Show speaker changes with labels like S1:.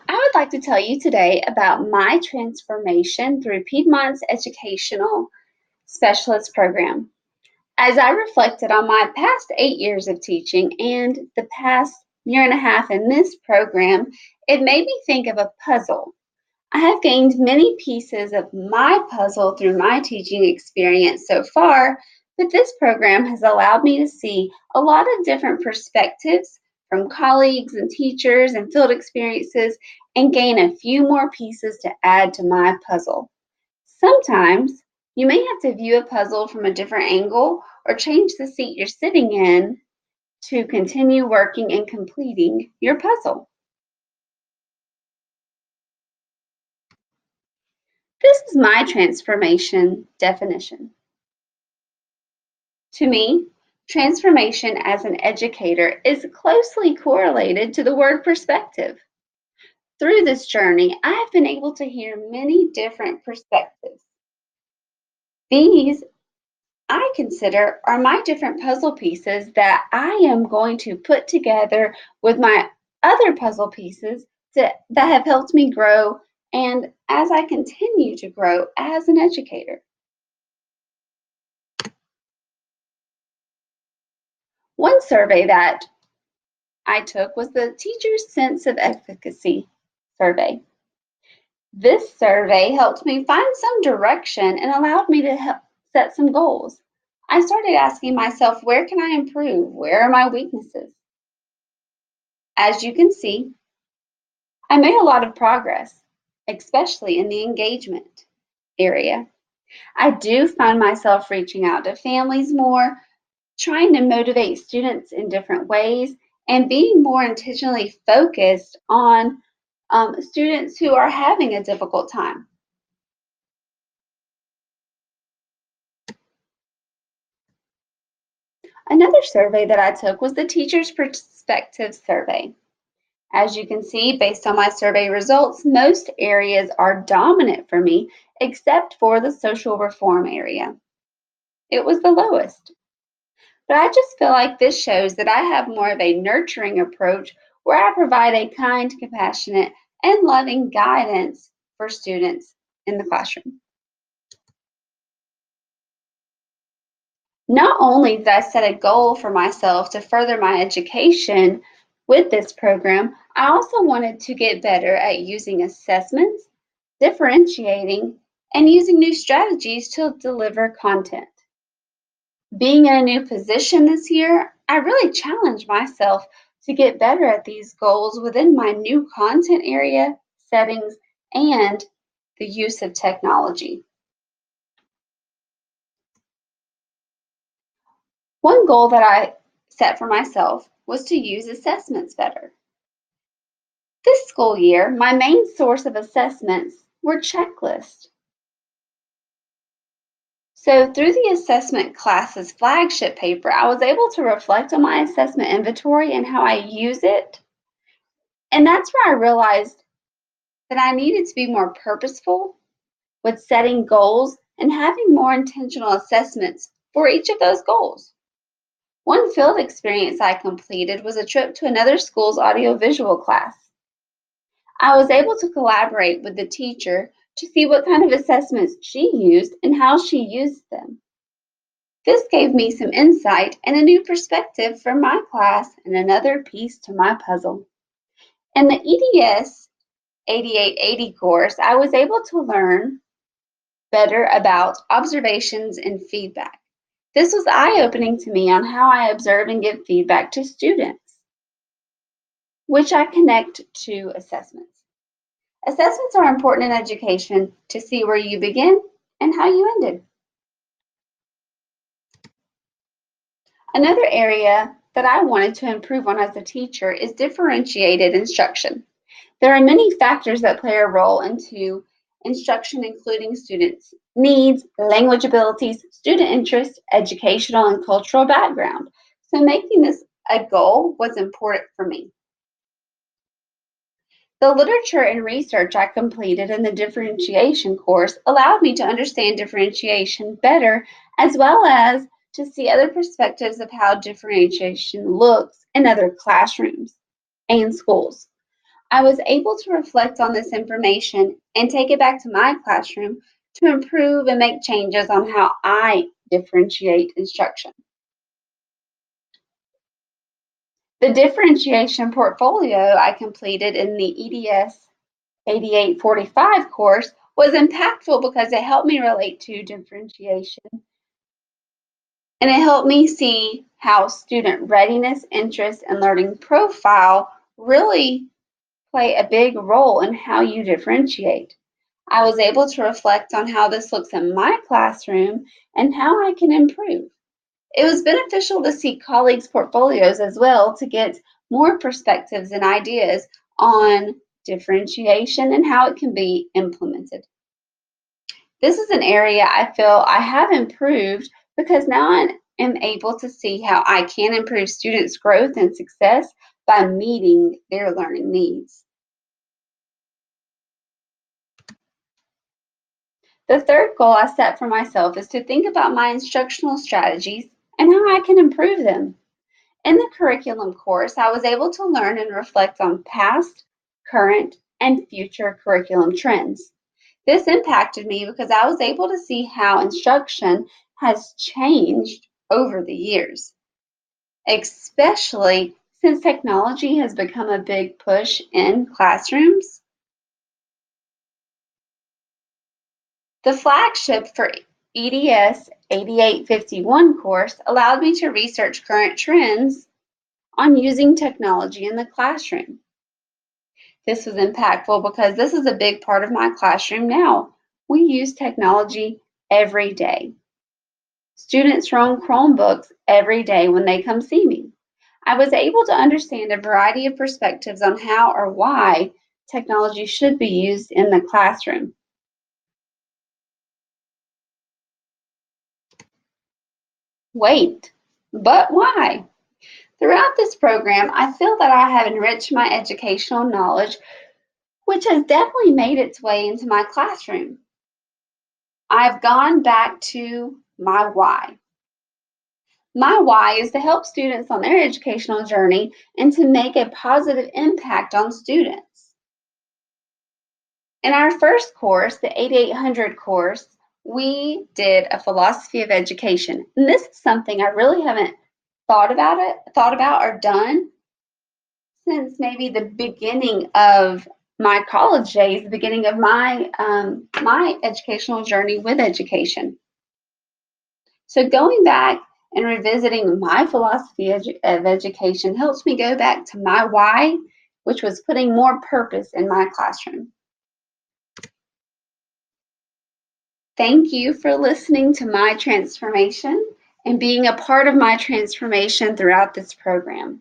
S1: I would like to tell you today about my transformation through Piedmont's Educational Specialist Program. As I reflected on my past 8 years of teaching and the past year and a half in this program, it made me think of a puzzle. I have gained many pieces of my puzzle through my teaching experience so far, but this program has allowed me to see a lot of different perspectives from colleagues and teachers and field experiences and gain a few more pieces to add to my puzzle. Sometimes you may have to view a puzzle from a different angle or change the seat you're sitting in to continue working and completing your puzzle. This is my transformation definition. To me, transformation as an educator is closely correlated to the word perspective. Through this journey, I have been able to hear many different perspectives. These I consider are my different puzzle pieces that I am going to put together with my other puzzle pieces that have helped me grow and as I continue to grow as an educator. One survey that I took was the Teacher's Sense of Efficacy survey. This survey helped me find some direction and allowed me to set some goals. I started asking myself, where can I improve? Where are my weaknesses? As you can see, I made a lot of progress, especially in the engagement area. I do find myself reaching out to families more, trying to motivate students in different ways, and being more intentionally focused on students who are having a difficult time. Another survey that I took was the Teacher's Perspective Survey. As you can see, based on my survey results, most areas are dominant for me, except for the social reform area. It was the lowest. But I just feel like this shows that I have more of a nurturing approach where I provide a kind, compassionate, and loving guidance for students in the classroom. Not only did I set a goal for myself to further my education with this program, I also wanted to get better at using assessments, differentiating, and using new strategies to deliver content. Being in a new position this year, I really challenged myself to get better at these goals within my new content area, settings, and the use of technology. One goal that I set for myself was to use assessments better. This school year, my main source of assessments were checklists. So through the assessment class's flagship paper, I was able to reflect on my assessment inventory and how I use it. And that's where I realized that I needed to be more purposeful with setting goals and having more intentional assessments for each of those goals. One field experience I completed was a trip to another school's audiovisual class. I was able to collaborate with the teacher to see what kind of assessments she used and how she used them. This gave me some insight and a new perspective for my class and another piece to my puzzle. In the EDS 8880 course, I was able to learn better about observations and feedback. This was eye-opening to me on how I observe and give feedback to students, which I connect to assessments. Assessments are important in education to see where you begin and how you ended. Another area that I wanted to improve on as a teacher is differentiated instruction. There are many factors that play a role into instruction, including students' needs, language abilities, student interests, educational and cultural background. So making this a goal was important for me. The literature and research I completed in the differentiation course allowed me to understand differentiation better, as well as to see other perspectives of how differentiation looks in other classrooms and schools. I was able to reflect on this information and take it back to my classroom to improve and make changes on how I differentiate instruction. The differentiation portfolio I completed in the EDS 8845 course was impactful because it helped me relate to differentiation and it helped me see how student readiness, interest, and learning profile really play a big role in how you differentiate. I was able to reflect on how this looks in my classroom and how I can improve. It was beneficial to see colleagues' portfolios as well to get more perspectives and ideas on differentiation and how it can be implemented. This is an area I feel I have improved because now I am able to see how I can improve students' growth and success by meeting their learning needs. The third goal I set for myself is to think about my instructional strategies and how I can improve them. In the curriculum course, I was able to learn and reflect on past, current, and future curriculum trends. This impacted me because I was able to see how instruction has changed over the years, especially since technology has become a big push in classrooms. The flagship for EDS 8851 course allowed me to research current trends on using technology in the classroom. This was impactful because this is a big part of my classroom now. We use technology every day. Students run Chromebooks every day when they come see me. I was able to understand a variety of perspectives on how or why technology should be used in the classroom. Wait, but why? Throughout this program, I feel that I have enriched my educational knowledge, which has definitely made its way into my classroom. I've gone back to my why. My why is to help students on their educational journey and to make a positive impact on students. In our first course, the 8800 course, we did a philosophy of education. And this is something I really haven't thought about or done since maybe the beginning of my college days, the beginning of my educational journey with education. So going back and revisiting my philosophy of education helps me go back to my why, which was putting more purpose in my classroom. Thank you for listening to my transformation and being a part of my transformation throughout this program.